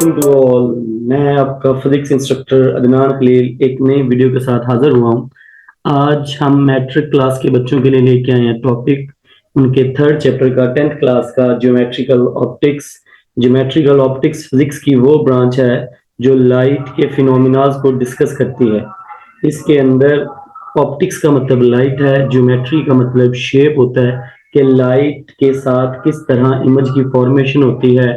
Morning to all. मैं आपका physics instructor Adnan Khalil एक नई वीडियो के साथ हाजिर हुआ हूँ। आज हम मैट्रिक क्लास के बच्चों के लिए लेके आए हैं टॉपिक उनके थर्ड चैप्टर का 10th क्लास का geometrical optics. Geometrical optics physics की वो ब्रांच है जो लाइट के फिनोमिनाज को डिस्कस करती है। इसके अंदर ऑप्टिक्स का मतलब लाइट है, ज्योमेट्री का मतलब शेप होता है कि लाइट के साथ किस तरह इमेज की फॉर्मेशन होती है,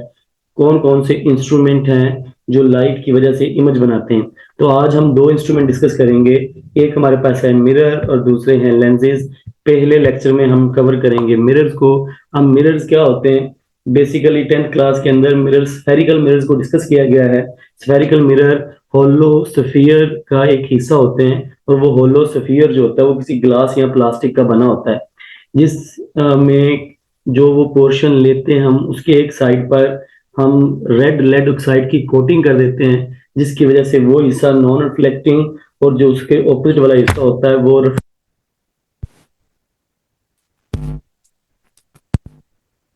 कौन कौन से इंस्ट्रूमेंट हैं जो लाइट की वजह से इमेज बनाते हैं। तो आज हम दो इंस्ट्रूमेंट डिस्कस करेंगे। एक हमारे पास है मिरर और दूसरे हैं लेंसेज। पहले लेक्चर में हम कवर करेंगे मिरर्स को। हम मिरर्स क्या होते हैं, बेसिकली 10th क्लास के अंदर मिरर्स, स्फेरिकल मिरर्स को डिस्कस किया गया है। स्फेरिकल मिरर होलो स्फीयर का एक हिस्सा होते हैं और वो होलो स्फीयर जो होता है वो किसी ग्लास या प्लास्टिक का बना होता है, जिस में जो वो पोर्शन लेते हैं हम उसके एक साइड पर हम रेड लेड ऑक्साइड की कोटिंग कर देते हैं, जिसकी वजह से वो हिस्सा नॉन रिफ्लेक्टिंग और जो उसके ऑपोजिट वाला हिस्सा होता है वो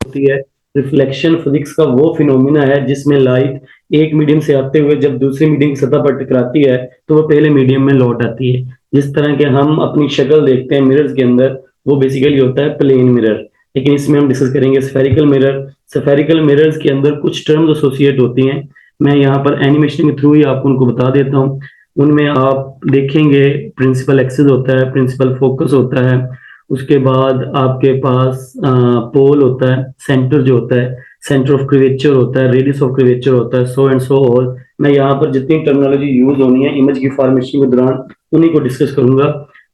होती है। रिफ्लेक्शन फिजिक्स का वो फिनोमिना है जिसमें लाइट एक मीडियम से आते हुए जब दूसरी मीडियम की सतह पर टकराती है तो वो पहले मीडियम में लौट आती है। जिस तरह के हम अपनी शक्ल देखते हैं मिरर्स के अंदर, वो बेसिकली होता है प्लेन मिरर। लेकिन इसमें हम डिस्कस करेंगे स्फेरिकल मिरर। स्फेरिकल मिरर्स के अंदर कुछ टर्म्स एसोसिएट होती हैं, मैं यहाँ पर एनिमेशन के थ्रू ही आपको उनको बता देता हूँ। उनमें आप देखेंगे प्रिंसिपल एक्सिस होता है, प्रिंसिपल फोकस होता है, उसके बाद आपके पास पोल होता है, सेंटर जो होता है, सेंटर ऑफ क्रिवेचर होता है, रेडियस ऑफ क्रिवेचर होता है, सो एंड सो ऑल। मैं यहाँ पर जितनी टर्मिनोलॉजी यूज होनी है इमेज की फॉर्मेशन के दौरान उन्हीं को डिस्कस करूंगा।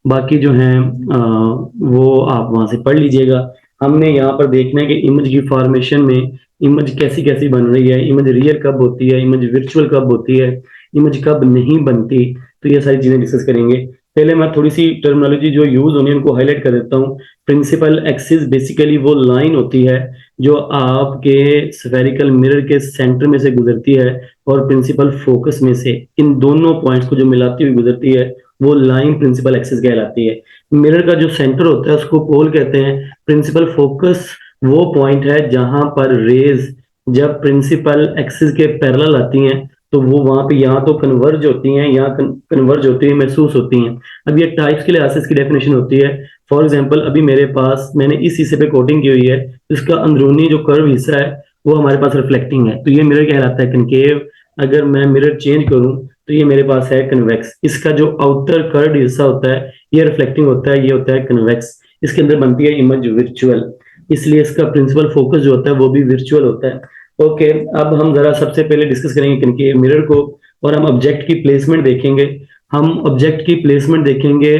बाकी जो है वो आप वहां से पढ़ लीजिएगा। हमने यहाँ पर देखना है कि इमेज की फॉर्मेशन में इमेज कैसी कैसी बन रही है, इमेज रियल कब होती है, इमेज वर्चुअल कब होती है, इमेज कब नहीं बनती। तो ये सारी चीजें डिस्कस करेंगे। पहले मैं थोड़ी सी टर्मिनोलॉजी जो यूज होनी है उनको हाईलाइट कर देता हूँ। प्रिंसिपल एक्सिस बेसिकली वो लाइन होती है जो आपके स्फेरिकल मिरर के सेंटर में से गुजरती है और प्रिंसिपल फोकस में से, इन दोनों पॉइंट्स को जो मिलाती हुई गुजरती है वो लाइन प्रिंसिपल एक्सिस कहलाती है। मिरर का जो सेंटर होता है उसको पोल कहते हैं। प्रिंसिपल फोकस वो पॉइंट है जहां पर रेज जब प्रिंसिपल एक्सिस के पैरेलल आती हैं तो वो वहां पे यहाँ तो कन्वर्ज होती हैं, यहाँ कन्वर्ज होती हुई महसूस होती हैं। अब ये टाइप्स के लिहाज से इसकी डेफिनेशन होती है। फॉर एग्जांपल अभी मेरे पास मैंने इस हिस्से पे कोटिंग की हुई है, इसका अंदरूनी जो कर्व हिस्सा है वो हमारे पास रिफ्लेक्टिंग है, तो ये मिरर कहलाता है कनकेव। अगर मैं मिरर चेंज करूं तो ये मेरे पास है कन्वेक्स। इसका जो आउटर कर्व हिस्सा होता है ये रिफ्लेक्टिंग होता है, ये होता है कन्वेक्स। इसके अंदर बनती है इमेज वर्चुअल, इसलिए इसका प्रिंसिपल फोकस जो होता है वो भी वर्चुअल होता है। ओके, अब हम जरा सबसे पहले डिस्कस करेंगे किनके मिरर को, और हम ऑब्जेक्ट की प्लेसमेंट देखेंगे। हम ऑब्जेक्ट की प्लेसमेंट देखेंगे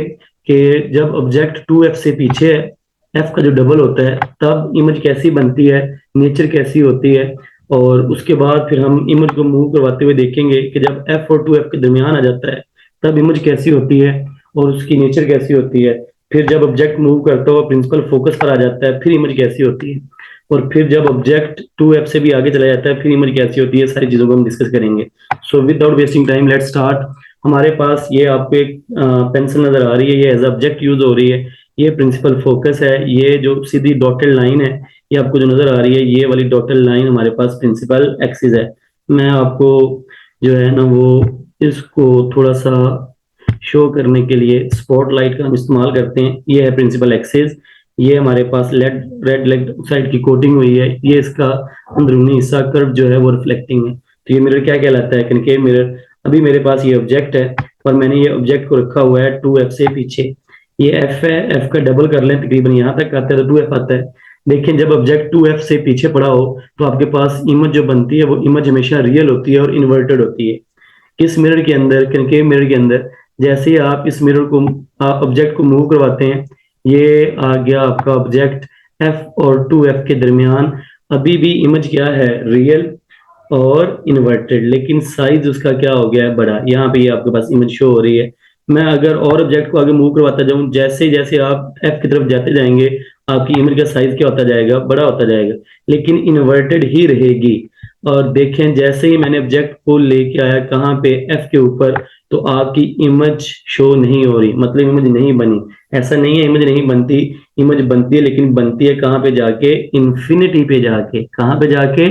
कि जब ऑब्जेक्ट 2f से पीछे है, f का जो डबल होता है, तब इमेज कैसी बनती है, नेचर कैसी होती है। और उसके बाद फिर हम इमेज को मूव करवाते हुए देखेंगे कि जब f और 2f के दरमियान आ जाता है तब इमेज कैसी होती है और उसकी नेचर कैसी होती है। फिर जब ऑब्जेक्ट मूव करता हुआ प्रिंसिपल फोकस पर आ जाता है फिर इमेज कैसी होती है। और फिर जब ऑब्जेक्ट 2f से भी आगे चला जाता है फिर इमेज कैसी होती है। सारी चीजों को हम डिस्कस करेंगे। So without wasting time let's start. हमारे पास ये आपको एक पेंसिल नजर आ रही है, ये एज ऑब्जेक्ट यूज हो रही है। ये प्रिंसिपल फोकस है, ये जो सीधी डॉटेड लाइन है ये आपको जो नजर आ रही है, ये वाली डॉटेड लाइन हमारे पास प्रिंसिपल एक्सिस है। मैं आपको जो है ना वो इसको थोड़ा सा शो करने के लिए स्पॉटलाइट का हम इस्तेमाल करते हैं। ये है प्रिंसिपल एक्सिस, ये हमारे पास रेड लेड साइड की कोटिंग हुई है, ये इसका अंदरूनी हिस्सा कर्व जो है वो रिफ्लेक्टिंग है। तो ये मिरर क्या कहलाता है, कनकेव मिरर। अभी मेरे पास ये ऑब्जेक्ट है और मैंने ये ऑब्जेक्ट को रखा हुआ है 2f से पीछे। ये f है, f का डबल कर लें तकरीबन यहाँ तक आता है तो 2f आता है। लेकिन जब ऑब्जेक्ट 2f से पीछे पड़ा हो तो आपके पास इमेज जो बनती है वो इमेज हमेशा रियल होती है और इन्वर्टेड होती है। किस मिरर के अंदर, कनकेव मिरर के अंदर। जैसे ही आप इस मिरर को ऑब्जेक्ट को मूव करवाते हैं, ये आ गया आपका ऑब्जेक्ट f और 2f के दरमियान। अभी भी इमेज क्या है, रियल और इन्वर्टेड, लेकिन साइज उसका क्या हो गया है, बड़ा। यहाँ पे ये आपके पास इमेज शो हो रही है। मैं अगर और ऑब्जेक्ट को आगे मूव करवाता जाऊं, जैसे जैसे आप f की तरफ जाते जाएंगे आपकी इमेज का साइज क्या होता जाएगा, बड़ा होता जाएगा, लेकिन इन्वर्टेड ही रहेगी। और देखें जैसे ही मैंने ऑब्जेक्ट को लेके आया कहाँ पे, f के ऊपर, तो आपकी इमेज शो नहीं हो रही, मतलब इमेज नहीं बनी। ऐसा नहीं है इमेज नहीं बनती, इमेज बनती है, लेकिन बनती है कहाँ पे जाके, इन्फिनिटी पे जाके। कहाँ पे जाके,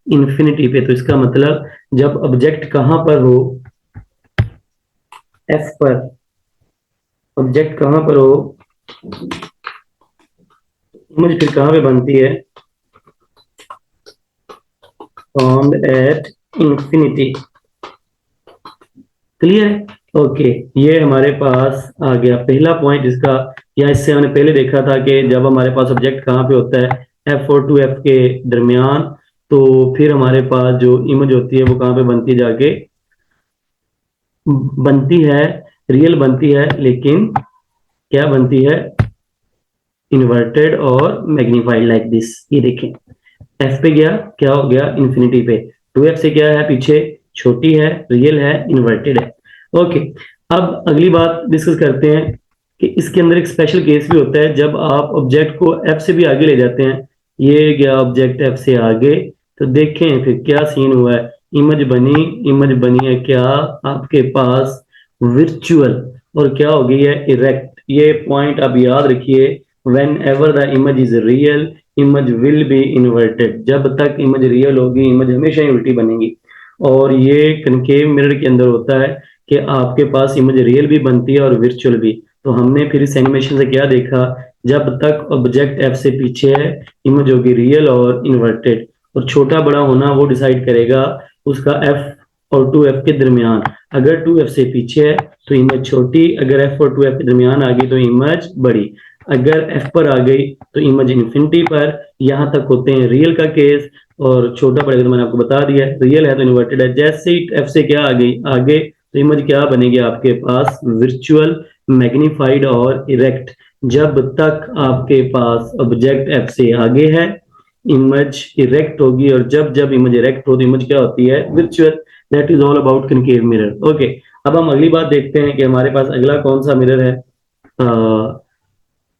इन्फिनिटी पे, तो इसका मतलब जब ऑब्जेक्ट कहां पर हो, एफ पर, ऑब्जेक्ट कहां पर हो, इमेज फिर कहां पे बनती है, formed at infinity. Clear, okay. ये हमारे पास आ गया पहला पॉइंट इसका, या इससे हमने पहले देखा था कि जब हमारे पास ऑब्जेक्ट कहाँ पे होता है, एफ और टू एफ के दरमियान, तो फिर हमारे पास जो इमेज होती है वो कहाँ पे बनती है, जाके बनती है, रियल बनती है, लेकिन क्या बनती है, इन्वर्टेड और मैग्नीफाइड लाइक दिस। ये देखें, एफ पे गया, क्या हो गया, इन्फिनिटी पे। टू एफ से क्या है पीछे, छोटी है, रियल है, इन्वर्टेड है। ओके, अब अगली बात डिस्कस करते हैं कि इसके अंदर एक स्पेशल केस भी होता है जब आप ऑब्जेक्ट को एफ से भी आगे ले जाते हैं। ये गया ऑब्जेक्ट एफ से आगे, तो देखें फिर क्या सीन हुआ है, इमेज बनी है क्या आपके पास, विर्चुअल, और क्या हो गई है, इरेक्ट। ये पॉइंट आप याद रखिए, when ever the image is real, image will be inverted. जब तक इमेज रियल होगी, इमेज हमेशा ही उल्टी बनेगी। और ये कनकेव मिरर के अंदर होता है कि आपके पास इमेज रियल भी बनती है और वर्चुअल भी। तो हमने फिर इस एनिमेशन से क्या देखा, जब तक ऑब्जेक्ट एफ से पीछे है, इमेज होगी रियल और इन्वर्टेड, और छोटा बड़ा होना वो डिसाइड करेगा उसका एफ और टू एफ के दरमियान। अगर टू एफ से पीछे है तो इमेज छोटी, अगर एफ और टू एफ के दरमियान आ गई तो इमेज बड़ी, अगर एफ पर आ गई तो इमेज इन्फिनिटी पर। यहां तक होते हैं रियल का केस, और छोटा पड़ेगा तो मैंने आपको बता दिया, रियल है तो इन्वर्टेड है। जैसे ही एफ से क्या आ गई आगे, तो इमेज क्या बनेगी आपके पास, विर्चुअल, मैग्नीफाइड और इरेक्ट। जब तक आपके पास ऑब्जेक्ट एफ से आगे है, इमेज इरेक्ट होगी, और जब जब इमेज इरेक्ट हो तो इमेज क्या होती है, virtual. That is all about concave mirror. Okay, अब हम अगली बात देखते हैं कि हमारे पास अगला कौन सा मिरर है,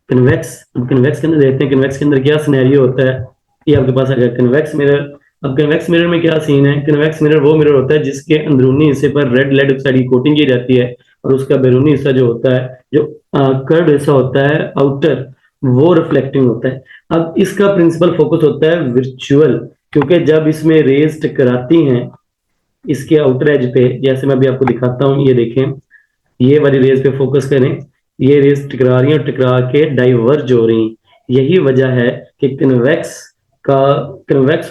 कन्वेक्स। अब कन्वेक्स के अंदर देखते हैं कन्वेक्स के अंदर क्या सिनेरियो होता है। ये आपके पास आ गया कन्वेक्स मिरर। अब कन्वेक्स मिरर में क्या सीन है, कन्वेक्स मिरर वो मिरर होता है जिसके अंदरूनी हिस्से पर रेड लेड ऑक्साइड की कोटिंग की जाती है, और उसका बैरूनी हिस्सा जो होता है, जो कर्व हिस्सा होता है आउटर, वो रिफ्लेक्टिंग होता है। अब इसका प्रिंसिपल फोकस होता है विर्चुअल, क्योंकि जब इसमें रेज टकराती हैं इसके आउटर एज पे, जैसे मैं अभी आपको दिखाता हूँ, ये देखें, ये वाली रेज पे फोकस करें, ये रेज टकरा रही है और टकरा के डाइवर्ज हो रही। यही वजह है कि कन्वेक्स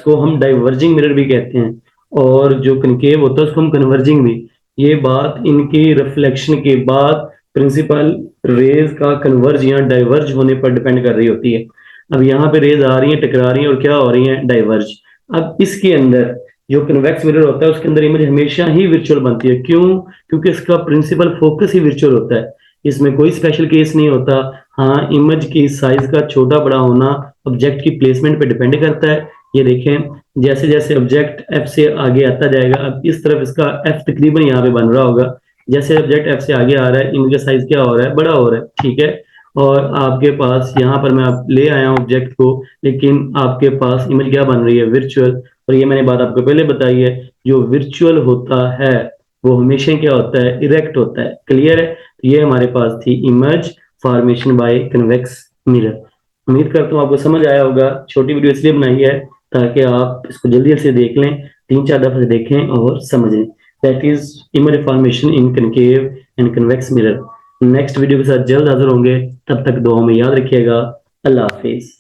को हम डाइवर्जिंग मिरर भी कहते हैं, और जो कनकेव होता है उसको हम कन्वर्जिंग भी। ये बात इनकी रिफ्लेक्शन के बाद प्रिंसिपल रेज का कन्वर्ज या डाइवर्ज होने पर डिपेंड कर रही होती है। अब यहाँ पे रेज आ रही है, टकरा रही है, और क्या हो रही है, डाइवर्ज। अब इसके अंदर जो कन्वेक्स मिरर होता है उसके अंदर इमेज हमेशा ही विर्चुअल बनती है। क्यों? क्योंकि इसका प्रिंसिपल फोकस ही विर्चुअल होता है, इसमें कोई स्पेशल केस नहीं होता। हाँ, इमेज की साइज का छोटा बड़ा होना ऑब्जेक्ट की प्लेसमेंट पे डिपेंड करता है। ये देखें, जैसे जैसे ऑब्जेक्ट एफ से आगे आता जाएगा, अब इस तरफ इसका एफ तकरीबन यहाँ पे बन रहा होगा, जैसे ऑब्जेक्ट एफ से आगे आ रहा है इमेज का साइज क्या हो रहा है, बड़ा हो रहा है, ठीक है। और आपके पास यहाँ पर मैं आप ले आया हूँ ऑब्जेक्ट को, लेकिन आपके पास इमेज क्या बन रही है, विर्चुअल। और ये मैंने बात आपको पहले बताई है, जो विर्चुअल होता है वो हमेशा क्या होता है, इरेक्ट होता है। क्लियर है? ये हमारे पास थी image formation by convex mirror. उम्मीद करता हूँ आपको समझ आया होगा। छोटी वीडियो इसलिए बनाई है ताकि आप इसको जल्दी से देख लें, 3-4 दफे से देखें और समझें। That is image formation in concave and convex mirror. Next video के साथ जल्द हाजिर होंगे, तब तक दुआ में याद रखिएगा। अल्लाह हाफिज।